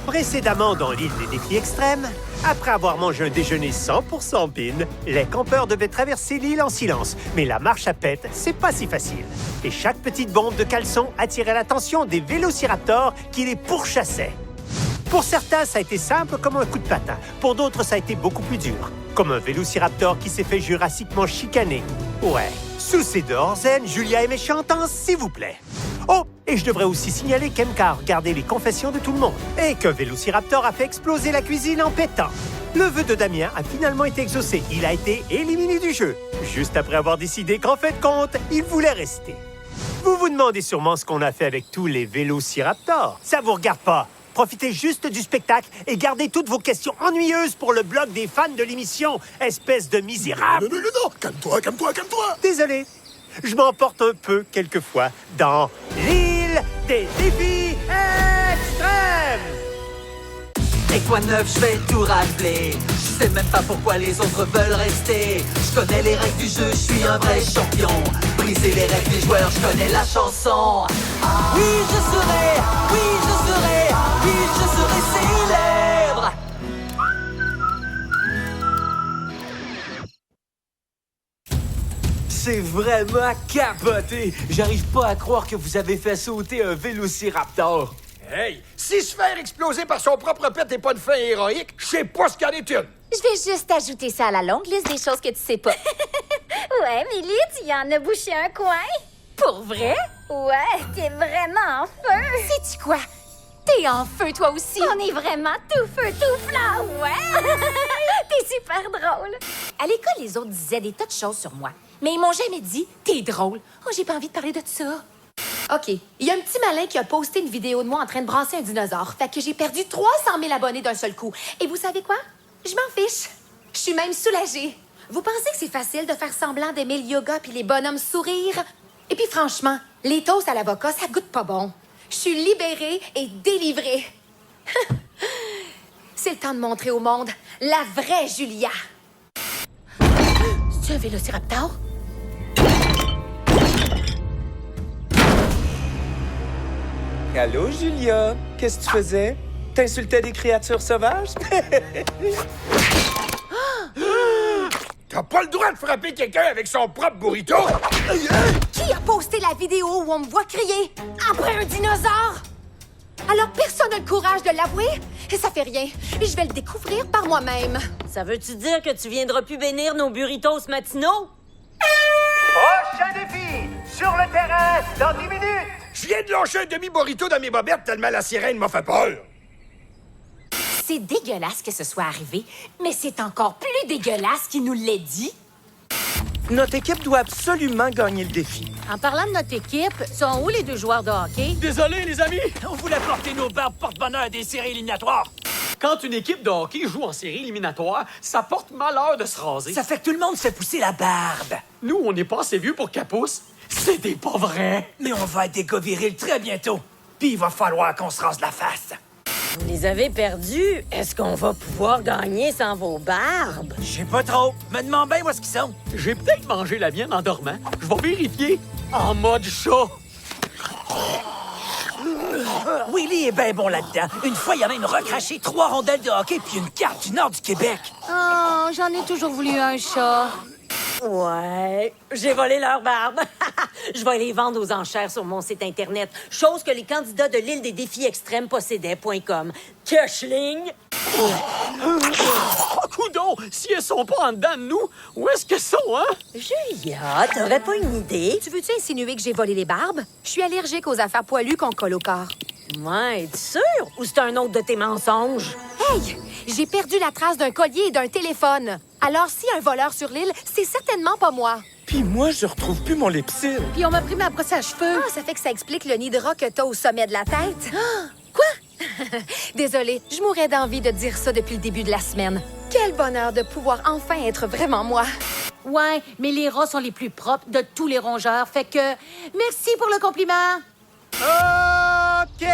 Précédemment dans l'île des défis extrêmes, après avoir mangé un déjeuner 100% bin, les campeurs devaient traverser l'île en silence. Mais la marche à pète, c'est pas si facile. Et chaque petite bombe de caleçon attirait l'attention des vélociraptors qui les pourchassaient. Pour certains, ça a été simple comme un coup de patin. Pour d'autres, ça a été beaucoup plus dur. Comme un vélociraptor qui s'est fait jurassiquement chicaner. Ouais, sous ses dehors zen, Julia est méchante, hein, s'il vous plaît. Oh, et je devrais aussi signaler qu'MK a regardé les confessions de tout le monde et qu'un vélociraptor a fait exploser la cuisine en pétant. Le vœu de Damien a finalement été exaucé. Il a été éliminé du jeu, juste après avoir décidé qu'en fait de compte, il voulait rester. Vous vous demandez sûrement ce qu'on a fait avec tous les vélociraptors. Ça vous regarde pas. Profitez juste du spectacle et gardez toutes vos questions ennuyeuses pour le blog des fans de l'émission, espèce de misérable. Non, calme-toi. Désolé, je m'emporte un peu quelquefois dans l'île des défis extrêmes. Et quoi de neuf, je vais tout rappeler. Je sais même pas pourquoi les autres veulent rester. Je connais les règles du jeu, je suis un vrai champion. Briser les règles des joueurs, je connais la chanson. Oui, je serai célèbre. C'est vraiment capoté! J'arrive pas à croire que vous avez fait sauter un vélociraptor. Hey, si se faire exploser par son propre pet n'est pas une fin héroïque, je sais pas ce qu'en est une. Je vais juste ajouter ça à la longue liste des choses que tu sais pas. Ouais, Milly, tu y en as bouché un coin. Pour vrai? Ouais, t'es vraiment en feu. Sais-tu quoi? T'es en feu, toi aussi! On est vraiment tout feu, tout flamme. Ouais! T'es super drôle. À l'école, les autres disaient des tas de choses sur moi. Mais ils m'ont jamais dit « T'es drôle ». Oh, j'ai pas envie de parler de ça. OK, il y a un petit malin qui a posté une vidéo de moi en train de brasser un dinosaure. Fait que j'ai perdu 300 000 abonnés d'un seul coup. Et vous savez quoi? Je m'en fiche. Je suis même soulagée. Vous pensez que c'est facile de faire semblant d'aimer le yoga puis les bonhommes sourires? Et puis franchement, les toasts à l'avocat, ça goûte pas bon. Je suis libérée et délivrée. C'est le temps de montrer au monde la vraie Julia. C'est un vélociraptor? Allô, Julia? Qu'est-ce que tu faisais? T'insultais des créatures sauvages? T'as pas le droit de frapper quelqu'un avec son propre burrito! Qui a posté la vidéo où on me voit crier après un dinosaure? Alors personne n'a le courage de l'avouer? Et ça fait rien. Je vais le découvrir par moi-même. Ça veut-tu dire que tu viendras plus bénir nos burritos matinaux? Prochain défi, sur le terrain, dans 10 minutes. Je viens de lâcher un demi-burrito dans mes bobettes tellement la sirène m'a fait peur. C'est dégueulasse que ce soit arrivé, mais c'est encore plus dégueulasse qu'il nous l'ait dit. Notre équipe doit absolument gagner le défi. En parlant de notre équipe, sont où les deux joueurs de hockey? Désolé, les amis, on voulait porter nos barbes porte-bonheur des séries éliminatoires. Quand une équipe de hockey joue en série éliminatoire, ça porte malheur de se raser. Ça fait que tout le monde se fait pousser la barbe. Nous, on n'est pas assez vieux pour qu'elle pousse. C'était pas vrai. Mais on va être des gars virils très bientôt. Puis il va falloir qu'on se rase la face. Vous les avez perdus. Est-ce qu'on va pouvoir gagner sans vos barbes? Je sais pas trop. Me demande bien où est-ce qu'ils sont. J'ai peut-être mangé la mienne en dormant. Je vais vérifier. En mode chat. Willy est bien bon là-dedans. Une fois, il y en a une recraché 3 rondelles de hockey puis une carte du nord du Québec. Oh, j'en ai toujours voulu un chat. Ouais, j'ai volé leurs barbes. Je vais les vendre aux enchères sur mon site Internet. Chose que les candidats de l'île des défis extrêmes possédaient.com. Cashling! Oh, coudon! Si elles sont pas en dedans de nous, où est-ce qu'elles sont, hein? Julia, t'aurais pas une idée? Tu veux-tu insinuer que j'ai volé les barbes? Je suis allergique aux affaires poilues qu'on colle au corps. Ouais, es-tu sûr? Ou c'est un autre de tes mensonges? Hey! J'ai perdu la trace d'un collier et d'un téléphone. Alors, si un voleur sur l'île, c'est certainement pas moi. Puis moi, je retrouve plus mon lipsil. Puis on m'a pris ma brosse à cheveux. Ah, ça fait que ça explique le nid de rat que t'as au sommet de la tête. Quoi? Désolée, je mourrais d'envie de dire ça depuis le début de la semaine. Quel bonheur de pouvoir enfin être vraiment moi. Ouais, mais les rats sont les plus propres de tous les rongeurs, fait que... Merci pour le compliment! OK!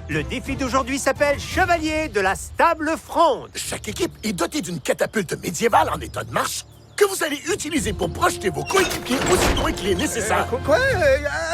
Le défi d'aujourd'hui s'appelle Chevalier de la Stable Fronde. Chaque équipe est dotée d'une catapulte médiévale en état de marche que vous allez utiliser pour projeter vos coéquipiers aussi loin qu'il est nécessaire. Quoi?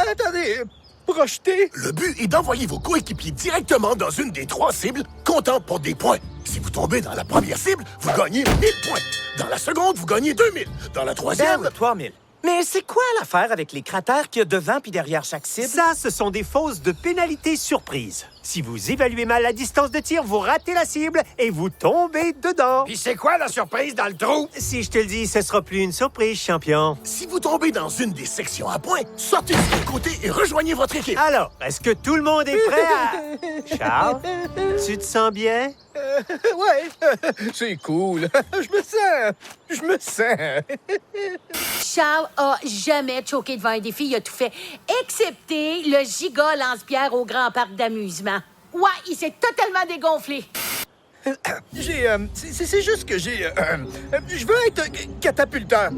Attendez, Projeté? Le but est d'envoyer vos coéquipiers directement dans une des 3 cibles, comptant pour des points. Si vous tombez dans la première cible, vous gagnez 1000 points. Dans la seconde, vous gagnez 2000. Dans la troisième... 3000. Mais c'est quoi l'affaire avec les cratères qu'il y a devant puis derrière chaque cible? Ça, ce sont des fausses de pénalité surprise. Si vous évaluez mal la distance de tir, vous ratez la cible et vous tombez dedans. Puis c'est quoi la surprise dans le trou? Si je te le dis, ce sera plus une surprise, champion. Si vous tombez dans une des sections à points, sortez du côté et rejoignez votre équipe. Alors, est-ce que tout le monde est prêt à... Charles, tu te sens bien? Ouais, c'est cool. Je me sens. Charles a jamais choqué devant un défi, il a tout fait, excepté le giga lance-pierre au grand parc d'amusement. Ouais, il s'est totalement dégonflé. C'est juste que je veux être catapulteur.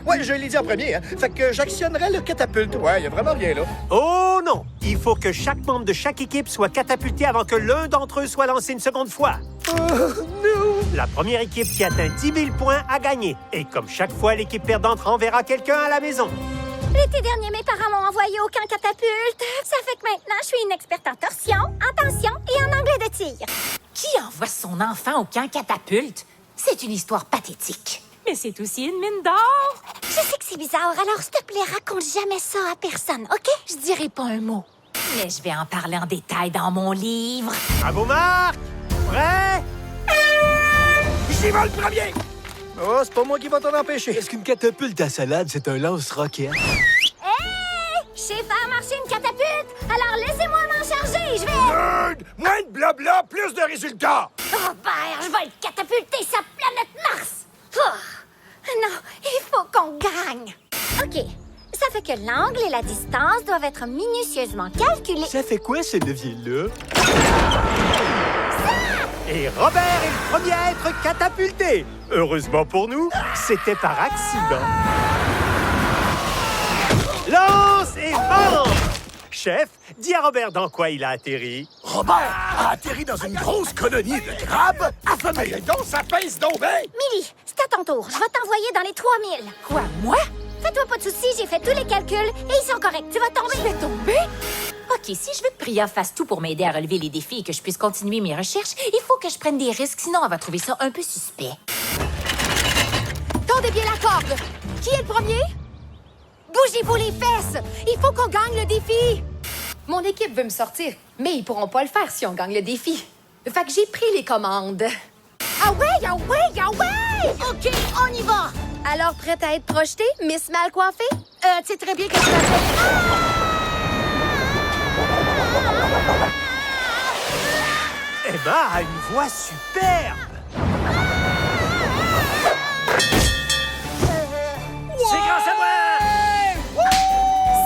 Ouais, je l'ai dit en premier. Hein. Fait que j'actionnerai le catapulte. Ouais, y a vraiment rien là. Oh non! Il faut que chaque membre de chaque équipe soit catapulté avant que l'un d'entre eux soit lancé une seconde fois. Oh, non! La première équipe qui atteint 10 000 points a gagné. Et comme chaque fois, l'équipe perdante renverra quelqu'un à la maison. L'été dernier, mes parents m'ont envoyé au camp catapulte. Ça fait que maintenant, je suis une experte en torsion, en tension et en anglais de tir. Qui envoie son enfant au camp catapulte? C'est une histoire pathétique. Mais c'est aussi une mine d'or. Je sais que c'est bizarre, alors s'il te plaît, raconte jamais ça à personne, OK? Je dirai pas un mot. Mais je vais en parler en détail dans mon livre. Bravo, Marc! Prêt? J'y vais le premier! Oh, c'est pas moi qui va t'en empêcher. Est-ce qu'une catapulte à salade, c'est un lance-roquette? Hey! Je sais faire marcher une catapulte, alors laissez-moi m'en charger, je vais... Nerd! Moins de blabla, plus de résultats! Robert, je vais être catapulté sa planète Mars! Oh, non, il faut qu'on gagne. OK, ça fait que l'angle et la distance doivent être minutieusement calculés. Ça fait quoi, ce levier-là? Et Robert est le premier à être catapulté. Heureusement pour nous, c'était par accident. Lance et vente! Chef, dis à Robert dans quoi il a atterri. Robert a atterri dans une grosse colonie de crabes affamés. Et donc, ça pèse donc bien! Millie, c'est à ton tour. Je vais t'envoyer dans les 3000. Quoi, moi? Fais-toi pas de soucis, j'ai fait tous les calculs et ils sont corrects. Tu vas tomber. Je vais tomber? OK, si je veux que Priya fasse tout pour m'aider à relever les défis et que je puisse continuer mes recherches, il faut que je prenne des risques, sinon elle va trouver ça un peu suspect. Tendez bien la corde. Qui est le premier? Bougez-vous les fesses. Il faut qu'on gagne le défi. Mon équipe veut me sortir, mais ils pourront pas le faire si on gagne le défi. Fait que j'ai pris les commandes. Ah ouais, ah ouais, ah ouais! OK, on y va. Alors, prête à être projetée, Miss Mal coiffée? Tu sais très bien que je m'appelle... Emma a une voix superbe. C'est grâce à moi!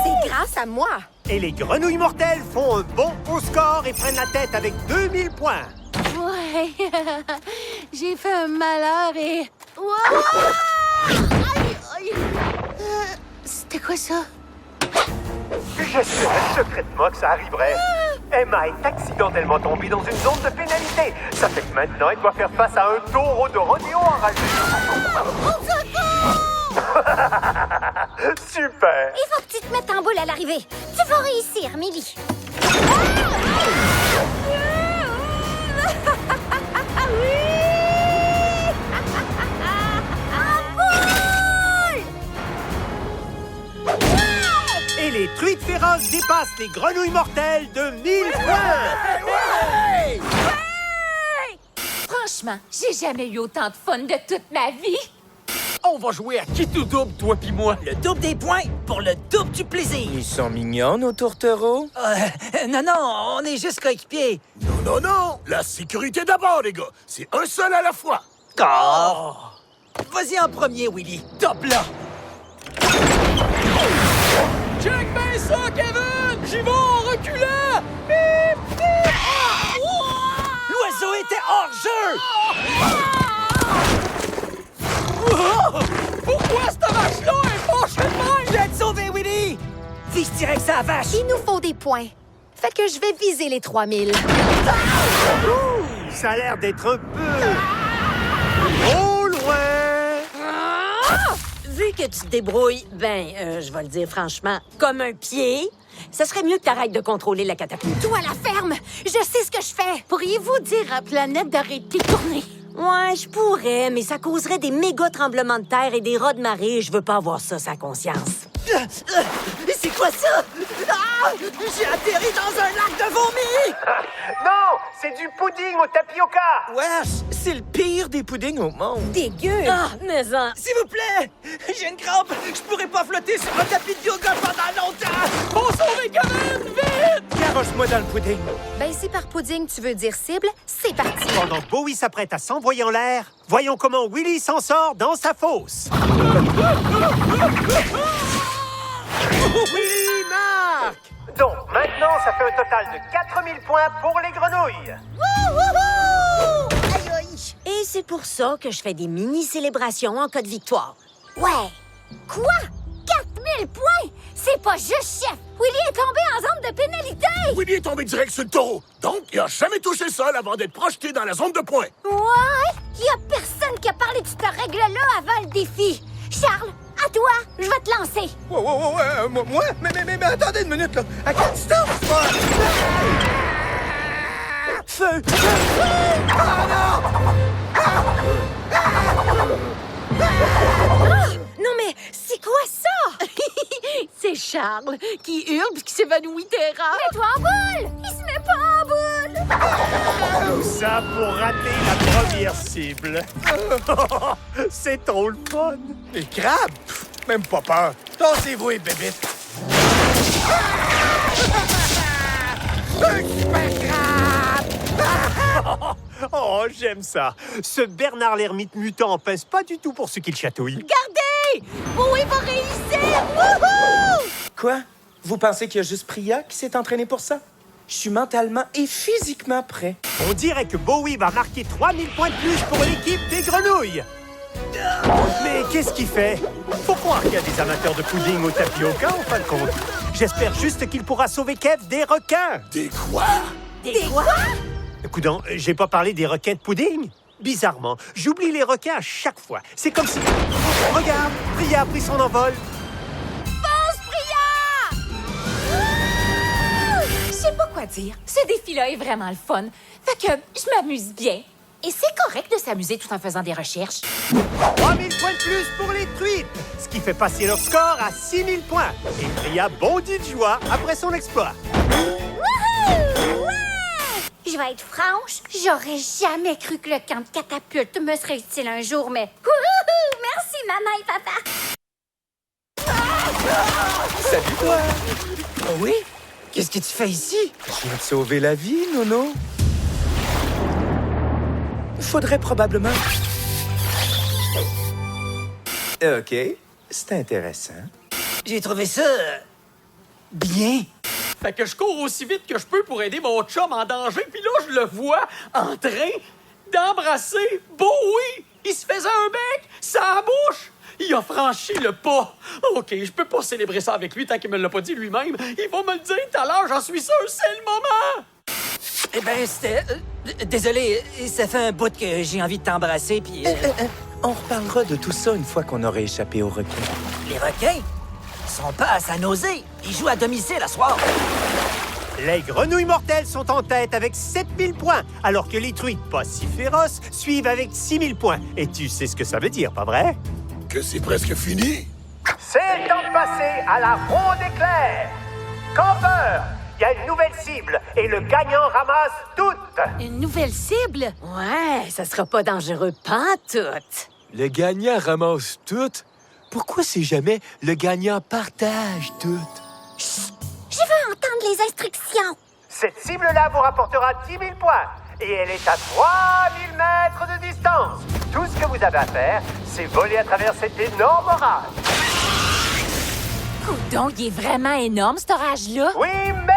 C'est grâce à moi. Et les grenouilles mortelles font un bon haut score et prennent la tête avec 2000 points. Ouais, j'ai fait un malheur et... Wow! Aïe, aïe. C'était quoi ça? J'espérais secrètement que ça arriverait. Emma est accidentellement tombée dans une zone de pénalité. Ça fait que maintenant, elle doit faire face à un taureau de rodéo enragé. Super! Il faut que tu te mettes en boule à l'arrivée. Tu vas réussir, Millie. Et les truites féroces dépassent les grenouilles mortelles de 1000 points! Franchement, j'ai jamais eu autant de fun de toute ma vie. On va jouer à qui tout double, toi pis moi. Le double des points pour le double du plaisir. Ils sont mignons, nos tourtereaux. Non, on est juste coéquipiers. Non, la sécurité d'abord, les gars. C'est un seul à la fois. Oh! Vas-y en premier, Willy. Top là! Check bien ça, Kevin! J'y vais en reculant! Bip, bip. Ah! L'oiseau était hors jeu! Pourquoi cette vache-là est fâchée de même? Je vais te sauver, Willy! Vise direct sa vache! Il nous faut des points. Fait que je vais viser les 3000. Ça a l'air d'être un peu... trop loin! Vu que tu te débrouilles, je vais le dire franchement, comme un pied, Ça serait mieux que t'arrêtes de contrôler la catapulte. Toi, la ferme! Je sais ce que je fais! Pourriez-vous dire à Planète d'arrêter de tourner? Ouais, je pourrais, mais ça causerait des méga tremblements de terre et des rats de marée. Je veux pas avoir ça, sa conscience. C'est quoi ça? Ah! J'ai atterri dans un lac de vomi! Non, c'est du pudding au tapioca! Wesh, c'est le pire des puddings au monde. Dégueu! Ah, mais ça... S'il vous plaît! J'ai une crampe! Je pourrais pas flotter sur un tapis de yoga pendant longtemps! Faut sauver Kevin, vite! Garoche-moi dans le pudding. Ben, si par pudding tu veux dire cible, c'est parti! Pendant que Bowie s'apprête à s'envoyer en l'air, voyons comment Willy s'en sort dans sa fosse. Willy marque! Donc, maintenant, ça fait un total de 4000 points pour les grenouilles. Aïe, aïe. Et c'est pour ça que je fais des mini-célébrations en cas de victoire. Ouais. Quoi? 4000 points? C'est pas juste, chef. Willy est tombé en zone de pénalité. Willy est tombé direct sur le taureau. Donc, il a jamais touché le sol avant d'être projeté dans la zone de points. Ouais. Y a personne qui a parlé de cette règle-là avant le défi. Charles, à toi, je vais te lancer. Moi? Mais attendez une minute, là. À quelle distance? Feu! Non, mais c'est quoi ça? C'est Charles qui hurle puis qui s'évanouit terrain. Mets-toi en boule. Il se met pas en boule. Tout ça pour rater la première cible. C'est trop le fun. Les crabes? Pff, même pas peur. Tassez-vous, les bébites. Un super crabe! Oh, j'aime ça. Ce Bernard l'ermite mutant pèse pas du tout pour ce qu'il chatouille. Regardez! Bowie va réussir! Wouhou! Quoi? Vous pensez qu'il y a juste Priya qui s'est entraîné pour ça? Je suis mentalement et physiquement prêt. On dirait que Bowie va marquer 3000 points de plus pour l'équipe des grenouilles. Mais qu'est-ce qu'il fait? Faut croire qu'il y a des amateurs de pudding au tapioca, en fin de compte. J'espère juste qu'il pourra sauver Kev des requins. Des quoi? Des quoi? Coudonc, j'ai pas parlé des requins de pudding? Bizarrement, j'oublie les requins à chaque fois. C'est comme si... Regarde, Priya a pris son envol. Je sais pas quoi dire. Ce défi-là est vraiment le fun. Fait que je m'amuse bien. Et c'est correct de s'amuser tout en faisant des recherches. 3000 points de plus pour les truites, ce qui fait passer leur score à 6000 points. Et Priya bondit de joie après son exploit. Wouhou! Ouais! Je vais être franche, j'aurais jamais cru que le camp de catapulte me serait utile un jour, mais... Wouhou! Merci, maman et papa! Salut, toi! Oh oui? Qu'est-ce que tu fais ici? Je viens de sauver la vie, Nono. Faudrait probablement... OK, c'est intéressant. J'ai trouvé ça... bien. Fait que je cours aussi vite que je peux pour aider mon chum en danger, puis là, je le vois en train d'embrasser Bowie. Il se faisait un bec, sa bouche. Il a franchi le pas. OK, je peux pas célébrer ça avec lui tant qu'il me l'a pas dit lui-même. Il va me le dire tout à l'heure, j'en suis sûr, c'est le moment. Eh ben, c'était... désolé, ça fait un bout que j'ai envie de t'embrasser, puis... On reparlera de tout ça une fois qu'on aura échappé aux requins. Les requins sont pas à sa nausée. Ils jouent à domicile à soir. Les grenouilles mortelles sont en tête avec 7000 points, alors que les truites pas si féroces suivent avec 6000 points. Et tu sais ce que ça veut dire, pas vrai? Que c'est presque fini? C'est le temps de passer à la ronde éclair. Campeur, il y a une nouvelle cible et le gagnant ramasse toutes. Une nouvelle cible? Ouais, ça sera pas dangereux pantoute. Le gagnant ramasse tout. Pourquoi c'est jamais le gagnant partage tout? Je veux entendre les instructions. Cette cible-là vous rapportera 10 000 points et elle est à 3000 mètres de distance. Tout ce que vous avez à faire, c'est voler à travers cet énorme orage. Coudonc, il est vraiment énorme, cet orage-là. Oui, mais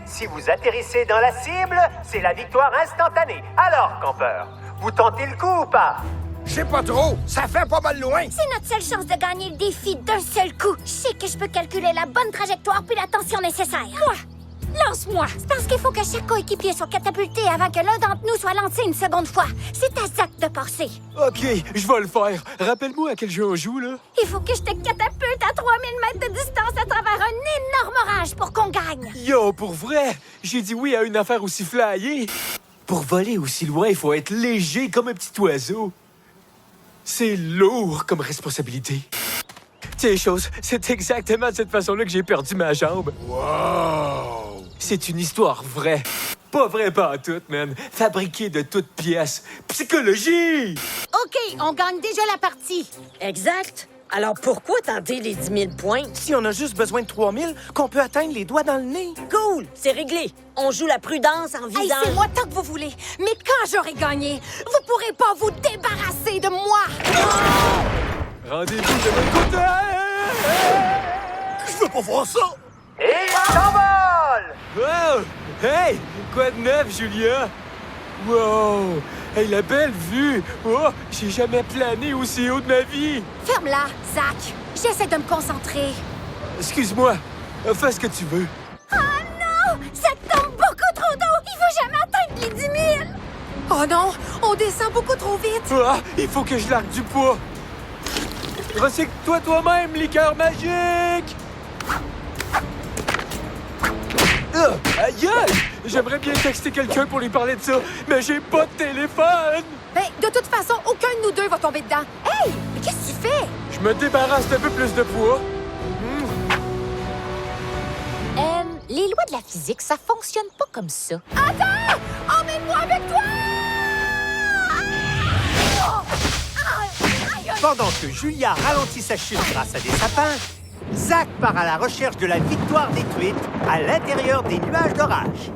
si vous atterrissez dans la cible, c'est la victoire instantanée. Alors, campeur, vous tentez le coup ou pas? Je sais pas trop. Ça fait pas mal loin. C'est notre seule chance de gagner le défi d'un seul coup. Je sais que je peux calculer la bonne trajectoire puis la tension nécessaire. Quoi? Lance-moi! C'est parce qu'il faut que chaque coéquipier soit catapulté avant que l'un d'entre nous soit lancé une seconde fois. C'est à Zach de passer. OK, je vais le faire. Rappelle-moi à quel jeu on joue, là. Il faut que je te catapulte à 3000 mètres de distance à travers un énorme orage pour qu'on gagne. Yo, pour vrai, j'ai dit oui à une affaire aussi flyée. Pour voler aussi loin, il faut être léger comme un petit oiseau. C'est lourd comme responsabilité. Tiens, chose, c'est exactement de cette façon-là que j'ai perdu ma jambe. Wow! C'est une histoire vraie. Pas vraie pas toute, man. Fabriquée de toutes pièces. Psychologie! OK, on gagne déjà la partie. Exact. Alors pourquoi tenter les 10 000 points? Si on a juste besoin de 3000, qu'on peut atteindre les doigts dans le nez. Cool, c'est réglé. On joue la prudence en Hey, visant... c'est moi tant que vous voulez. Mais quand j'aurai gagné, vous pourrez pas vous débarrasser de moi. Rendez-vous de l'autre côté! Je veux pas voir ça! Wow! Hey! Quoi de neuf, Julia? Wow! Hey, la belle vue! Oh! J'ai jamais plané aussi haut de ma vie! Ferme-la, Zach. J'essaie de me concentrer. Excuse-moi. Fais ce que tu veux. Oh non! Ça tombe beaucoup trop d'eau! Il faut jamais atteindre les 10 000! Oh non! On descend beaucoup trop vite! Ah! Il faut que je largue du poids! Recycle-toi toi-même, liqueur magique! Aïe aïe! J'aimerais bien texter quelqu'un pour lui parler de ça, mais j'ai pas de téléphone! Ben, de toute façon, aucun de nous deux va tomber dedans. Hey! Mais qu'est-ce que tu fais? Je me débarrasse d'un peu plus de poids. Les lois de la physique, ça fonctionne pas comme ça. Attends! Emmène-moi avec toi! Pendant que Julia ralentit sa chute grâce à des sapins, Zach part à la recherche de la victoire détruite à l'intérieur des nuages d'orage.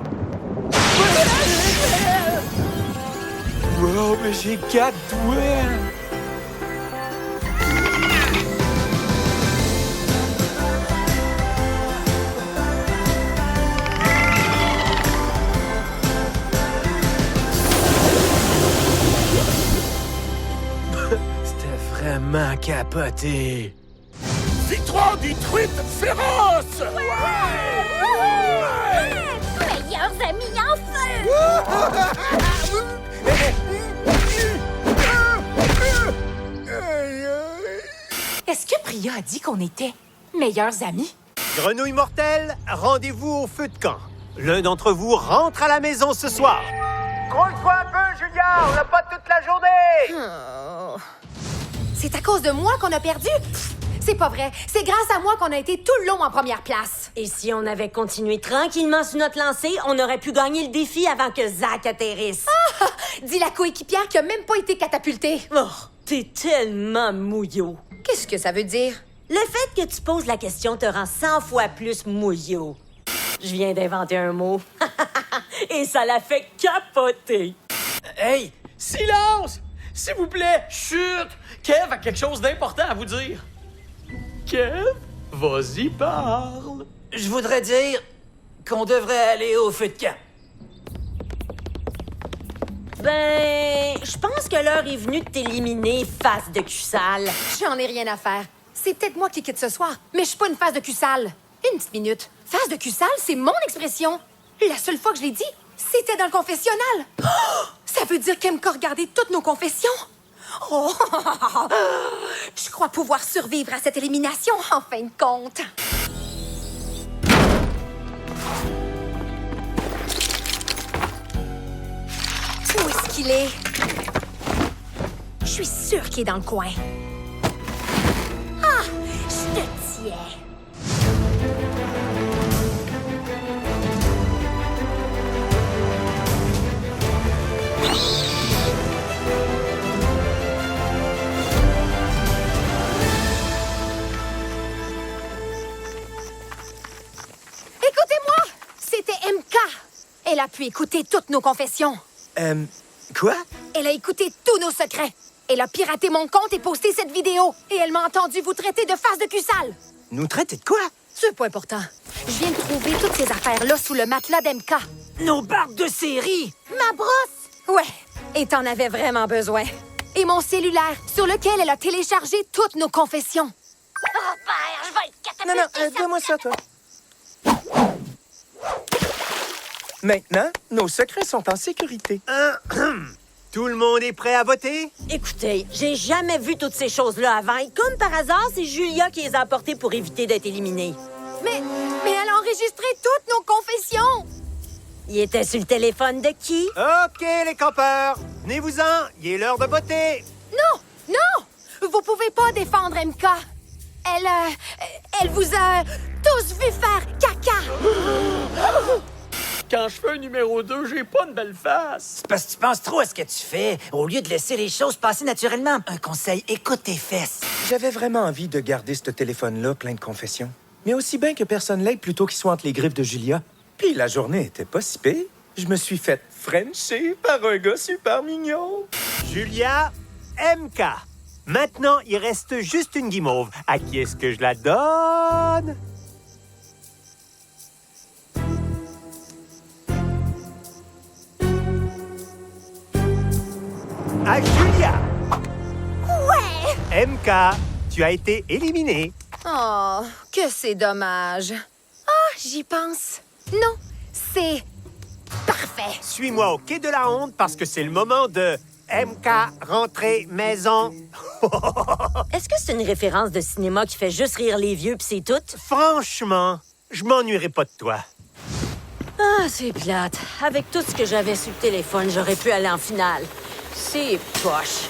Wow, mais j'ai 4 doigts! C'était vraiment capoté! Victoire des truites féroces! Meilleurs amis en feu! Est-ce que Priya a dit qu'on était meilleurs amis? Grenouille mortelle, rendez-vous au feu de camp. L'un d'entre vous rentre à la maison ce soir. Grouille-toi un peu, Julia! On n'a pas toute la journée! C'est à cause de moi qu'on a perdu? Pff, c'est pas vrai. C'est grâce à moi qu'on a été tout le long en première place. Et si on avait continué tranquillement sur notre lancée, on aurait pu gagner le défi avant que Zach atterrisse. Ah! Dis la coéquipière qui a même pas été catapultée. Oh, t'es tellement mouillot. Qu'est-ce que ça veut dire? Le fait que tu poses la question te rend 100 fois plus mouillot. Je viens d'inventer un mot. Et ça l'a fait capoter. Hey, silence! S'il vous plaît, chut! Kev a quelque chose d'important à vous dire. Kev, vas-y, parle. Je voudrais dire qu'on devrait aller au feu de camp. Ben, je pense que l'heure est venue de t'éliminer, face de cul sale. J'en ai rien à faire. C'est peut-être moi qui quitte ce soir, mais je suis pas une face de cul sale. Une petite minute. Face de cul sale, c'est mon expression. La seule fois que je l'ai dit, c'était dans le confessionnal. Oh! Ça veut dire qu'elle me regarder toutes nos confessions? Oh! Je crois pouvoir survivre à cette élimination, en fin de compte. Où est-ce qu'il est? Je suis sûre qu'il est dans le coin. Ah! Je te tiens. Écoutez-moi! C'était MK. Elle a pu écouter toutes nos confessions. Quoi? Elle a écouté tous nos secrets. Elle a piraté mon compte et posté cette vidéo. Et elle m'a entendu vous traiter de face de cul sale. Nous traiter de quoi? C'est pas important. Je viens de trouver toutes ces affaires-là sous le matelas d'MK. Nos barres de série! Ma brosse! Ouais, et t'en avais vraiment besoin. Et mon cellulaire, sur lequel elle a téléchargé toutes nos confessions. Oh, père, je vais être Non, catapultée. donne-moi ça, toi. Maintenant, nos secrets sont en sécurité. Tout le monde est prêt à voter? Écoutez, j'ai jamais vu toutes ces choses-là avant. Et comme par hasard, c'est Julia qui les a apportées pour éviter d'être éliminée. Mais elle a enregistré toutes nos confessions! Il était sur le téléphone de qui? OK, les campeurs, venez-vous-en, il est l'heure de voter. Non! Non! Vous pouvez pas défendre MK. Elle vous a tous vu faire caca! Quand je fais un numéro 2, j'ai pas une belle face. C'est parce que tu penses trop à ce que tu fais, au lieu de laisser les choses passer naturellement. Un conseil, écoute tes fesses. J'avais vraiment envie de garder ce téléphone-là plein de confessions. Mais aussi bien que personne l'aide plutôt qu'il soit entre les griffes de Julia. Puis la journée était pas si pire. Je me suis fait frencher par un gars super mignon. Julia, MK. Maintenant, il reste juste une guimauve. À qui est-ce que je la donne? À Julia! Ouais! MK, tu as été éliminé. Oh, que c'est dommage. Ah, j'y pense. Non, c'est parfait. Suis-moi au quai de la honte parce que c'est le moment de MK rentrer maison. Est-ce que c'est une référence de cinéma qui fait juste rire les vieux pis c'est tout? Franchement, je m'ennuierai pas de toi. Ah, c'est plate. Avec tout ce que j'avais sur le téléphone, j'aurais pu aller en finale. C'est poche.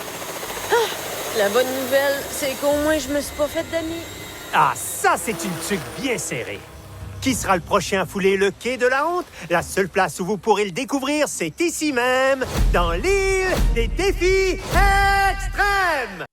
Ah, la bonne nouvelle, c'est qu'au moins je me suis pas fait d'amis. Ah, ça, c'est une tuque bien serrée. Qui sera le prochain à fouler le quai de la honte? La seule place où vous pourrez le découvrir, c'est ici même, dans l'île des défis extrêmes!